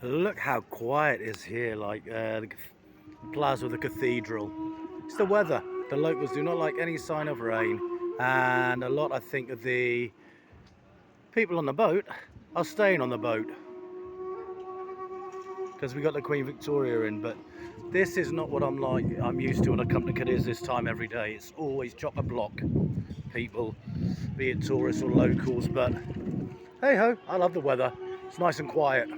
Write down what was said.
Look how quiet it is here, like the plaza of the cathedral. It's the weather. The locals do not like any sign of rain, and a lot, I think, of the people on the boat are staying on the boat because we got the Queen Victoria in. But this is not what I'm used to when I come to Cadiz this time every day. It's always chock-a-block people, be it tourists or locals. But hey ho, I love the weather. It's nice and quiet.